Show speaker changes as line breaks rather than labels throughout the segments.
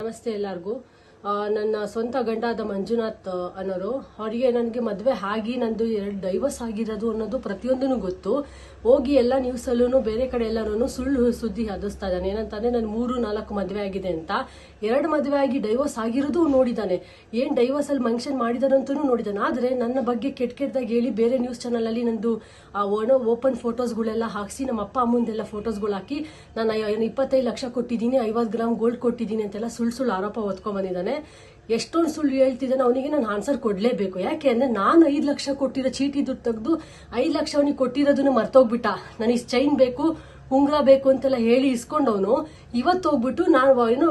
ನಮಸ್ತೆ ಎಲ್ಲರಿಗೂ. ನನ್ನ ಸ್ವಂತ ಗಂಡಾದ ಮಂಜುನಾಥ್ ಅನ್ನೋರು, ಅವರಿಗೆ ನನಗೆ ಮದುವೆ ಆಗಿ ನಂದು 2 ಡೈವರ್ಸ್ ಆಗಿರೋದು ಅನ್ನೋದು ಪ್ರತಿಯೊಂದೂ ಗೊತ್ತು. ಹೋಗಿ ಎಲ್ಲ ನ್ಯೂಸಲ್ಲೂ ಬೇರೆ ಕಡೆ ಎಲ್ಲರೂ ಸುಳ್ಳು ಸುದ್ದಿ ಹದಿಸ್ತಾ ಇದ್ದಾನೆ. ಏನಂತಂದ್ರೆ ನಾನು 3-4 ಮದುವೆ ಆಗಿದೆ ಅಂತ. 2 ಮದುವೆ ಆಗಿ ಡೈವರ್ಸ್ ಆಗಿರೋದು ನೋಡಿದ್ದಾನೆ. ಏನ್ ಡೈವರ್ಸ್ ಅಲ್ಲಿ ಮೆನ್ಷನ್ ಮಾಡಿದಾರಂತೂ ನೋಡಿದ್ದಾನೆ. ಆದ್ರೆ ನನ್ನ ಬಗ್ಗೆ ಕೆಟ್ಟದಾಗಿ ಹೇಳಿ ಬೇರೆ ನ್ಯೂಸ್ ಚಾನಲ್ ಅಲ್ಲಿ ನಂದು ಓಪನ್ ಫೋಟೋಸ್ಗಳೆಲ್ಲ ಹಾಕ್ಸಿ ನಮ್ಮ ಅಪ್ಪ ಅಮ್ಮಂದೆಲ್ಲ ಫೋಟೋಸ್ಗಳು ಹಾಕಿ ನಾನು 25 ಲಕ್ಷ ಕೊಟ್ಟಿದ್ದೀನಿ, 50 ಗ್ರಾಮ್ ಗೋಲ್ಡ್ ಕೊಟ್ಟಿದ್ದೀನಿ ಅಂತೆಲ್ಲ ಸುಳ್ಳು ಆರೋಪ ಹೊತ್ಕೊಂಡ್ ಬಂದಿದ್ದಾನೆ. ಎಷ್ಟೊಂದು ಸುಳ್ಳು ಹೇಳ್ತಿದ್ದಾನೆ. ಅವನಿಗೆ ನಾನು ಆನ್ಸರ್ ಕೊಡ್ಲೇಬೇಕು. ಯಾಕೆ ಅಂದ್ರೆ ನಾನು 5 ಲಕ್ಷ ಕೊಟ್ಟಿರೋ ಚೀಟಿ ದುಡ್ಡು ತೆಗೆದು 5 ಲಕ್ಷ ಅವನಿಗೆ ಕೊಟ್ಟಿರೋದನ್ನ ಮರ್ತೋಗ್ಬಿಟ್ಟ. ನನಗೆ ಚೈನ್ ಬೇಕು, ಉಂಗ್ರ ಬೇಕು ಅಂತೆಲ್ಲ ಹೇಳಿ ಇಸ್ಕೊಂಡವನು ಇವತ್ತು ಹೋಗ್ಬಿಟ್ಟು ನಾನು ಏನೋ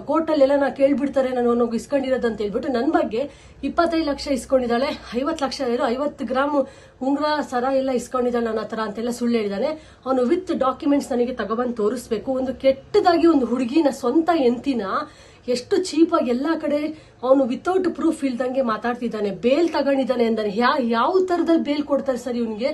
ಕೋರ್ಟಲ್ಲೆಲ್ಲ ನಾ ಕೇಳ್ಬಿಡ್ತಾರೆ ನಾನು ಇಸ್ಕೊಂಡಿರೋದು ಅಂತ ಹೇಳ್ಬಿಟ್ಟು ನನ್ನ ಬಗ್ಗೆ 25 ಲಕ್ಷ ಇಸ್ಕೊಂಡಿದ್ದಾಳೆ. 50 ಲಕ್ಷ 50 ಗ್ರಾಮ್ ಉಂಗ್ರ ಸರ ಎಲ್ಲ ಇಸ್ಕೊಂಡಿದ್ದಾಳೆ ನನ್ನ ಹತ್ರ ಅಂತೆಲ್ಲ ಸುಳ್ಳು ಹೇಳಿದಾನೆ. ಅವನು ವಿತ್ ಡಾಕ್ಯುಮೆಂಟ್ಸ್ ನನಗೆ ತಗೊಬಂದು ತೋರಿಸ್ಬೇಕು. ಒಂದು ಕೆಟ್ಟದಾಗಿ ಒಂದು ಹುಡುಗಿನ ಸ್ವಂತ ಎಂತಿನ ಎಷ್ಟು ಚೀಪಾಗಿ ಎಲ್ಲಾ ಕಡೆ ಅವನು ವಿತೌಟ್ ಪ್ರೂಫ್ ಇಲ್ದಂಗೆ ಮಾತಾಡ್ತಿದ್ದಾನೆ. ಬೇಲ್ ತಗೊಂಡಿದ್ದಾನೆ ಅಂದಾನೆ. ಯಾವ ತರದಲ್ಲಿ ಬೇಲ್ ಕೊಡ್ತಾರೆ ಸರ್ ಇವನಿಗೆ?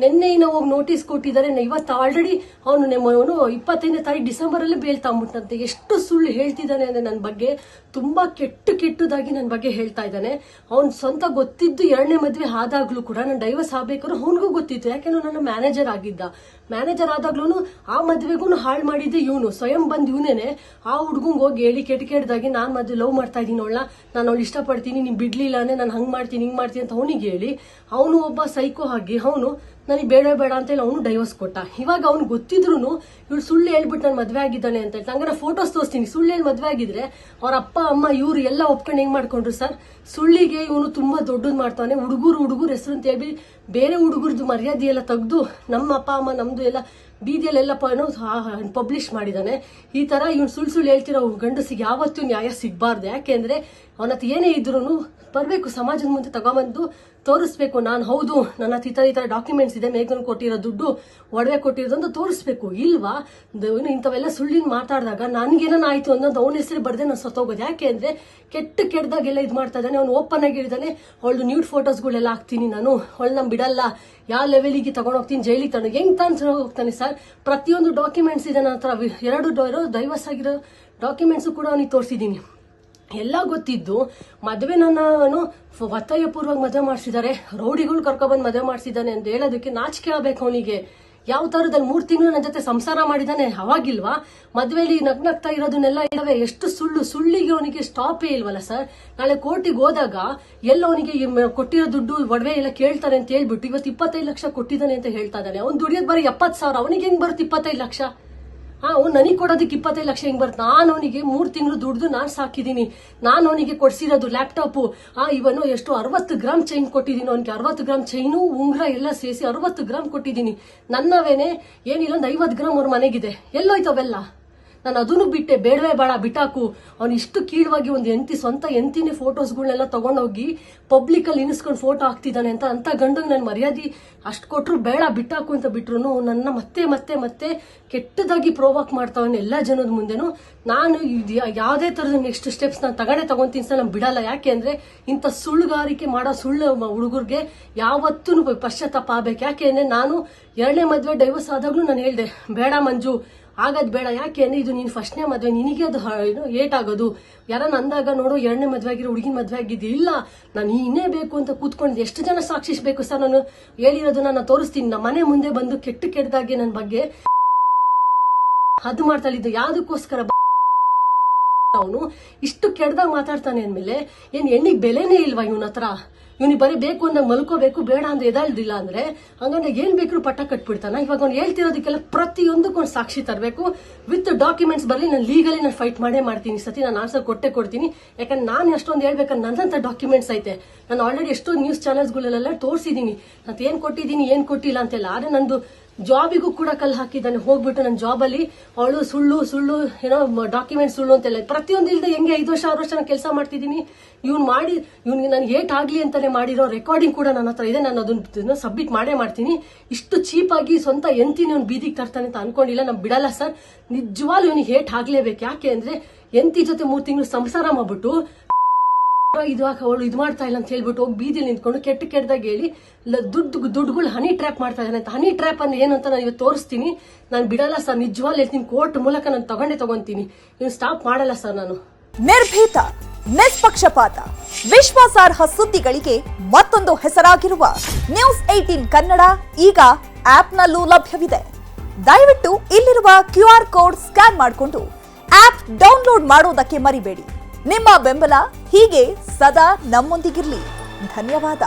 ನಿನ್ನೆ ಹೋಗಿ ನೋಟಿಸ್ ಕೊಟ್ಟಿದ್ದಾರೆ. ಇವತ್ತು ಆಲ್ರೆಡಿ ಅವನು 25ನೇ ತಾರೀಕು ಡಿಸೆಂಬರ್ ಅಲ್ಲಿ ಬೇಲ್ ತಗೊಂಬಿಟ್ಟಂತೆ. ಎಷ್ಟು ಸುಳ್ಳು ಹೇಳ್ತಿದ್ದಾನೆ ಅಂದ್ರೆ ನನ್ನ ಬಗ್ಗೆ ತುಂಬಾ ಕೆಟ್ಟದಾಗಿ ನನ್ನ ಬಗ್ಗೆ ಹೇಳ್ತಾ ಇದ್ದಾನೆ. ಅವ್ನು ಸ್ವಂತ ಗೊತ್ತಿದ್ದು 2ನೇ ಮದ್ವೆ ಆದಾಗ್ಲೂ ಕೂಡ ನಾನು ಡೈವರ್ಸ್ ಆಗ್ಬೇಕಾದ್ರೆ ಅವನಿಗೂ ಗೊತ್ತಿತ್ತು. ಯಾಕೆಂದ್ರೆ ನನ್ನ ಮ್ಯಾನೇಜರ್ ಆಗಿದ್ದ. ಮ್ಯಾನೇಜರ್ ಆದಾಗ್ಲೂ ಆ ಮದ್ವೆಗೂ ಹಾಳು ಮಾಡಿದ್ದೆ ಇವನು. ಸ್ವಯಂ ಬಂದ್ ಇವನೇನೆ ಆ ಹುಡ್ಗಂಗ್ ಹೋಗಿ ಹೇಳಿ ಕೆಟ್ಟದಾಗಿ ನಾನ್ ಮದ್ವೆ ಲವ್ ಮಾಡ್ತಾ ಇದೀನಿ ಅವಳ, ನಾನು ಅವಳು ಇಷ್ಟಪಡ್ತೀನಿ, ನೀನ್ ಬಿಡ್ಲಿಲ್ಲ ಅಂದ್ರೆ ನಾನು ಹಂಗ್ ಮಾಡ್ತೀನಿ ಹಿಂಗ್ ಮಾಡ್ತೀನಿ ಅಂತ ಅವನಿಗೆ ಹೇಳಿ ಅವನು ಒಬ್ಬ ಸೈಕೋ ಆಗಿ ಅವನು ನನಗೆ ಬೇಡ ಅಂತ ಹೇಳಿ ಅವನು ಡೈವರ್ಸ್ ಕೊಟ್ಟ. ಇವಾಗ ಅವ್ನು ಗೊತ್ತಿದ್ರು ಇವ್ರು ಸುಳ್ಳು ಹೇಳ್ಬಿಟ್ಟು ನಾನು ಮದ್ವೆ ಆಗಿದ್ದಾನೆ ಅಂತ ಹೇಳಿ ಹಂಗಾರೆ ಫೋಟೋಸ್ ತೋರಿಸ್ತೀನಿ. ಸುಳ್ಳು ಹೇಳಿ ಮದ್ವೆ ಆಗಿದ್ರೆ ಅವ್ರ ಅಪ್ಪ ಅಮ್ಮ ಇವ್ರು ಎಲ್ಲ ಒಪ್ಕೊಂಡು ಹೆಂಗ್ ಮಾಡ್ಕೊಂಡ್ರು ಸರ್? ಸುಳ್ಳಿಗೆ ಇವನು ತುಂಬಾ ದೊಡ್ಡದ್ ಮಾಡ್ತಾನೆ. ಹುಡುಗರು ಹೆಸರು ಅಂತ ಹೇಳಿ ಬೇರೆ ಹುಡುಗರದ್ದು ಮರ್ಯಾದೆ ಎಲ್ಲ ತೆಗೆದು ನಮ್ಮ ಅಪ್ಪ ಅಮ್ಮ ನಮ್ದು ಎಲ್ಲ ಬೀದಿಯಲ್ಲೆಲ್ಲ ಪಬ್ಲಿಷ್ ಮಾಡಿದಾನೆ. ಈ ತರ ಇವ್ನು ಸುಳ್ಳು ಹೇಳ್ತಿರೋ ಗಂಡಸಿಗೆ ಯಾವತ್ತೂ ನ್ಯಾಯ ಸಿಗ್ಬಾರ್ದು. ಯಾಕೆಂದ್ರೆ ಅವನತ್ ಏನೇ ಇದ್ರು ಬರ್ಬೇಕು, ಸಮಾಜದ ಮುಂದೆ ತಗೊಂಬಂದು ತೋರಿಸ್ಬೇಕು. ನಾನು ಹೌದು ನನ್ನ ಹತ್ರ ಈ ತರ ಡಾಕ್ಯುಮೆಂಟ್ಸ್ ಇದೆ, ಮೇಘನ್ ಕೊಟ್ಟಿರೋ ದುಡ್ಡು ಒಡವೆ ಕೊಟ್ಟಿರೋದು ಅಂತ ತೋರಿಸ್ಬೇಕು. ಇಲ್ವಾ ಇಂಥವೆಲ್ಲ ಸುಳ್ಳಿನ ಮಾತಾಡಿದಾಗ ನನ್ಗೇನ ಆಯ್ತು ಅನ್ನೋದು ಅವನ ಹೆಸರು ಬರ್ದೆ ನಾನು ಸತ್ತೋಗೋದು. ಯಾಕೆ ಅಂದ್ರೆ ಕೆಟ್ಟದಾಗೆಲ್ಲ ಇದು ಮಾಡ್ತಾ ಇದ್ದಾನೆ. ಅವ್ನು ಓಪನ್ ಆಗಿ ಹೇಳಿದಾನೆ ಅವಳದು ನ್ಯೂಡ್ ಫೋಟೋಸ್ಗಳೆಲ್ಲ ಹಾಕ್ತೀನಿ ನಾನು, ಅವಳನ್ನ ಬಿಡಲ್ಲ, ಯಾವ ಲೆವೆಲಿಗೆ ತಗೊಂಡೋಗ್ತೀನಿ, ಜೈಲಿಗೆ ತಗೊಂಡು ಹೆಂಗ್ ತಾನು ಹೋಗ್ತಾನೆ ಸರ್? ಪ್ರತಿಯೊಂದು ಡಾಕ್ಯುಮೆಂಟ್ಸ್ ಇದೆ ನನ್ನ ಹತ್ರ. 2 ಡೈವರ್ಸ್ ಆಗಿರೋ ಡಾಕ್ಯುಮೆಂಟ್ಸ್ ಕೂಡ ಅವನಿಗೆ ತೋರಿಸಿದ್ದೀನಿ. ಎಲ್ಲ ಗೊತ್ತಿದ್ದು ಮದುವೆ ನಾನು ಒತ್ತಾಯಪೂರ್ವಕ ಮದುವೆ ಮಾಡಿಸಿದ್ದಾರೆ, ರೌಡಿಗಳು ಕರ್ಕೊಬಂದು ಮದುವೆ ಮಾಡಿಸಿದ್ದಾನೆ ಅಂತ ಹೇಳೋದಕ್ಕೆ ನಾಚಿಕೆ ಆಗ್ಬೇಕು ಅವನಿಗೆ. ಯಾವ ತರದಲ್ಲಿ 3 ತಿಂಗಳು ನನ್ನ ಜೊತೆ ಸಂಸಾರ ಮಾಡಿದಾನೆ ಅವಾಗಿಲ್ವಾ? ಮದ್ವೆಲಿ ನಗ್ನಗ್ತಾ ಇರೋದನ್ನೆಲ್ಲ ಇಲ್ಲವೇ? ಎಷ್ಟು ಸುಳ್ಳಿಗೆ ಅವನಿಗೆ ಸ್ಟಾಪೇ ಇಲ್ವಲ್ಲ ಸರ್? ನಾಳೆ ಕೋರ್ಟಿಗೆ ಹೋದಾಗ ಎಲ್ಲ ಅವನಿಗೆ ಕೊಟ್ಟಿರೋ ದುಡ್ಡು ಒಡವೆ ಎಲ್ಲ ಕೇಳ್ತಾರೆ ಅಂತ ಹೇಳ್ಬಿಟ್ಟು ಇವತ್ತು 25 ಲಕ್ಷ ಕೊಟ್ಟಿದ್ದಾನೆ ಅಂತ ಹೇಳ್ತಾ ಇದ್ದಾನೆ. ಅವ್ನು ದುಡಿಯೋದ್ ಬರೀ 70,000. ಅವನಿಗೆ ಹೆಂಗ್ ಬರುತ್ತೆ 25 ಲಕ್ಷ? ಅವ್ನು ನನಗೆ ಕೊಡೋದಕ್ಕೆ 25 ಲಕ್ಷ ಹೆಂಗ್ ಬರುತ್ತೆ? ನಾನು ಅವನಿಗೆ 3 ತಿಂಗಳು ದುಡ್ದು ನಾನು ಸಾಕಿದೀನಿ. ನಾನು ಅವನಿಗೆ ಕೊಡ್ಸಿರೋದು ಲ್ಯಾಪ್ಟಾಪ್ ಇವನು ಎಷ್ಟು 60 ಗ್ರಾಮ್ ಚೈನ್ ಕೊಟ್ಟಿದ್ದೀನಿ ಅವನಿಗೆ. 60 ಗ್ರಾಮ್ ಚೈನು ಉಂಗ್ರ ಎಲ್ಲ ಸೇರಿಸಿ 60 ಗ್ರಾಮ್ ಕೊಟ್ಟಿದ್ದೀನಿ. ನನ್ನವೇನೆ ಏನಿಲ್ಲ ಒಂದು 50 ಗ್ರಾಮ್ ಅವ್ರ ಮನೆಗಿದೆ. ಎಲ್ಲೋಯ್ತು ಅವೆಲ್ಲ? ನಾನು ಅದನ್ನು ಬಿಟ್ಟೆ, ಬೇಡವೇ ಬೇಡ ಬಿಟ್ಟಾಕು. ಅವ್ನು ಇಷ್ಟು ಕೀಳವಾಗಿ ಒಂದು ಸ್ವಂತ ಎಂತಿನೇ ಫೋಟೋಸ್ಗಳನ್ನೆಲ್ಲ ತಗೊಂಡೋಗಿ ಪಬ್ಲಿಕ್ ಅಲ್ಲಿ ಇನಿಸ್ಕೊಂಡು ಫೋಟೋ ಹಾಕ್ತಿದ್ದಾನೆ ಅಂತ ಗಂಡಂಗೆ ನಾನು ಮರ್ಯಾದೆ ಅಷ್ಟು ಕೊಟ್ಟರು ಬೇಡ ಬಿಟ್ಟಾಕು ಅಂತ ಬಿಟ್ರು ನನ್ನ ಮತ್ತೆ ಕೆಟ್ಟದಾಗಿ ಪ್ರೋವಾಕ್ ಮಾಡ್ತಾವನೆ ಎಲ್ಲ ಜನದ ಮುಂದೆನು. ನಾನು ಯಾವುದೇ ತರದ ನೆಕ್ಸ್ಟ್ ಸ್ಟೆಪ್ಸ್ ನಾನು ತಗೊಂತೀನಿ ಸರ್, ನಾನು ಬಿಡಲ್ಲ. ಯಾಕೆ ಅಂದ್ರೆ ಇಂಥ ಸುಳ್ಳುಗಾರಿಕೆ ಮಾಡೋ ಸುಳ್ಳು ಹುಡುಗರಿಗೆ ಯಾವತ್ತೂ ಪಶ್ಚಾತ್ತಾಪ ಆಗ್ಬೇಕು. ಯಾಕೆ ಅಂದ್ರೆ ನಾನು 2ನೇ ಮದ್ವೆ ಡೈವರ್ಸ್ ಆದಾಗ್ಲೂ ನಾನು ಹೇಳ್ದೆ ಬೇಡ ಮಂಜು ಆಗದ್ ಬೇಡ. ಯಾಕೆ ಅಂದ್ರೆ ಇದು ನೀನ್ 1ನೇ ಮದ್ವೆ, ನಿನಗೆ ಅದು ಏಟ್ ಆಗೋದು. ಯಾರನ್ನ ಅಂದಾಗ ನೋಡು 2ನೇ ಮದ್ವೆ ಆಗಿರೋ ಹುಡುಗಿನ ಮದ್ವೆ ಆಗಿದ್ದೆ, ಇಲ್ಲ ನಾನು ಇನ್ನೇ ಬೇಕು ಅಂತ ಕೂತ್ಕೊಂಡಿದ್ದೆ. ಎಷ್ಟು ಜನ ಸಾಕ್ಷಿಸ್ಬೇಕು ಸರ್? ನಾನು ಹೇಳಿರೋದು ನಾನು ತೋರಿಸ್ತೀನಿ. ನಮ್ಮ ಮನೆ ಮುಂದೆ ಬಂದು ಕೆಟ್ಟದಾಗಿ ನನ್ನ ಬಗ್ಗೆ ಅದು ಮಾಡ್ತಾ ಇದ್ದು ಯಾವ್ದಕ್ಕೋಸ್ಕರ ಅವನು ಇಷ್ಟು ಕೆಟ್ಟದಾಗ ಮಾತಾಡ್ತಾನೆ ಅಂದ್ಮೇಲೆ ಏನ್ ಹೆಣ್ಣಿಗೆ ಬೆಲೆನೇ ಇಲ್ವಾ ಇವನ ಹತ್ರ? ಇವನಿಗೆ ಬರೀ ಬೇಕು ಅಂದಾಗ ಮಲ್ಕೋಬೇಕು, ಬೇಡ ಅಂದ್ರೆ ಎದಲ್ದಿಲ್ಲ ಅಂದ್ರೆ ಹಂಗಂದ್ರೆ ಏನ್ ಬೇಕು ಪಟ್ಟ ಕಟ್ಬಿಡ್ತಾನ. ಇವಾಗ ಅವ್ನು ಹೇಳ್ತಿರೋದಕ್ಕೆಲ್ಲ ಪ್ರತಿಯೊಂದಕ್ಕೂ ಒಂದು ಸಾಕ್ಷಿ ತರಬೇಕು. ವಿತ್ ಡಾಕ್ಯುಮೆಂಟ್ಸ್ ಬರಲಿ, ನಾನು ಲೀಗಲಿ ನಾನು ಫೈಟ್ ಮಾಡ್ತೀನಿ ಸತಿ. ನಾನು ಆನ್ಸರ್ ಕೊಡ್ತೀನಿ. ಯಾಕಂದ್ರೆ ನಾನು ಎಷ್ಟೊಂದು ಹೇಳ್ಬೇಕಂದ್ರೆ ನನ್ನಂತ ಡಾಕ್ಯುಮೆಂಟ್ಸ್ ಐತೆ. ನಾನು ಆಲ್ರೆಡಿ ಎಷ್ಟೋ ನ್ಯೂಸ್ ಚಾನೆಲ್ಸ್ಗಳೆಲ್ಲ ತೋರಿಸಿದೀನಿ ನಾನು ಏನ್ ಕೊಟ್ಟಿದ್ದೀನಿ ಏನ್ ಕೊಟ್ಟಿಲ್ಲ ಅಂತೆಲ್ಲ. ಆದ್ರೆ ನಂದು ಜಾಬಿಗೂ ಕೂಡ ಕಲ್ಲು ಹಾಕಿದ್ದಾನೆ. ಹೋಗ್ಬಿಟ್ಟು ನನ್ನ ಜಾಬ್ ಅಲ್ಲಿ ಅವಳು ಸುಳ್ಳು ಏನೋ ಡಾಕ್ಯುಮೆಂಟ್ ಸುಳ್ಳು ಅಂತೆಲ್ಲ ಪ್ರತಿಯೊಂದು ಇಲ್ಲದೆ ಹೆಂಗೆ 5 ವರ್ಷ 6 ವರ್ಷ ನಾನು ಕೆಲಸ ಮಾಡ್ತಿದ್ದೀನಿ. ಇವ್ನಿಗೆ ನಾನು ಏಟ್ ಆಗ್ಲಿ ಅಂತಾನೆ ಮಾಡಿರೋ ರೆಕಾರ್ಡಿಂಗ್ ಕೂಡ ನನ್ನ ಹತ್ರ ಇದೆ. ನಾನು ಅದನ್ನ ಸಬ್ಮಿಟ್ ಮಾಡ್ತೀನಿ. ಇಷ್ಟು ಚೀಪ್ ಆಗಿ ಸ್ವಂತ ಎಂತಿನ ಅವ್ನು ಬೀದಿಗೆ ತರ್ತಾನೆ ಅಂತ ಅನ್ಕೊಂಡಿಲ್ಲ. ನಾನು ಬಿಡಲ್ಲ ಸರ್. ನಿಜವಾಗ್ಲೂ ಇವನಿಗೆ ಹೇಟ್ ಆಗ್ಲೇಬೇಕು. ಯಾಕೆ ಅಂದ್ರೆ ಎಂತಿ ಜೊತೆ 3 ತಿಂಗಳು ಸಂಸಾರ ಮಾಡ್ಬಿಟ್ಟು ಅವಳು ಇದು ಮಾಡ್ತಾ ಇಲ್ಲ ಅಂತ ಹೇಳ್ಬಿಟ್ಟು ಹೋಗಿ ಬೀದಿಲಿ ನಿಂತ್ಕೊಂಡು ಕೆಟ್ಟದಾಗಿ ಹೇಳಿ ದುಡ್ಡುಗಳು ಹನಿ ಟ್ರ್ಯಾಪ್ ಮಾಡ್ತಾ ಇದ್ದಾನೆ ಅಂತ. ಹನಿ ಟ್ರ್ಯಾಪ್ ಅಂದ್ರೆ ಏನು ಅಂತ ನಾನು ಇವತ್ತು ತೋರಿಸ್ತೀನಿ. ನಾನು ಬಿಡಲ್ಲ ಸರ್, ನಿಜವಾಗ್ಲೂ ಹೇಳ್ತೀನಿ. ಕೋರ್ಟ್ ಮೂಲಕ ನಾನು ತಗೊಂತೀನಿ. ಇವ್ನು ಸ್ಟಾಪ್ ಮಾಡಲ್ಲ ಸರ್ ನಾನು.
ನಿರ್ಭೀತ, ನಿಷ್ಪಕ್ಷಪಾತ, ವಿಶ್ವಾಸಾರ್ಹ ಸುದ್ದಿಗಳಿಗೆ ಮತ್ತೊಂದು ಹೆಸರಾಗಿರುವ ನ್ಯೂಸ್ 18 ಕನ್ನಡ ಈಗ ಆಪ್ನಲ್ಲೂ ಲಭ್ಯವಿದೆ. ದಯವಿಟ್ಟು ಇಲ್ಲಿರುವ QR ಕೋಡ್ ಸ್ಕ್ಯಾನ್ ಮಾಡಿಕೊಂಡು ಆಪ್ ಡೌನ್ಲೋಡ್ ಮಾಡೋದಕ್ಕೆ ಮರಿಬೇಡಿ. ನಿಮ್ಮ ಬೆಂಬಲ ಹೀಗೆ ಸದಾ ನಮ್ಮೊಂದಿಗಿರಲಿ. ಧನ್ಯವಾದ.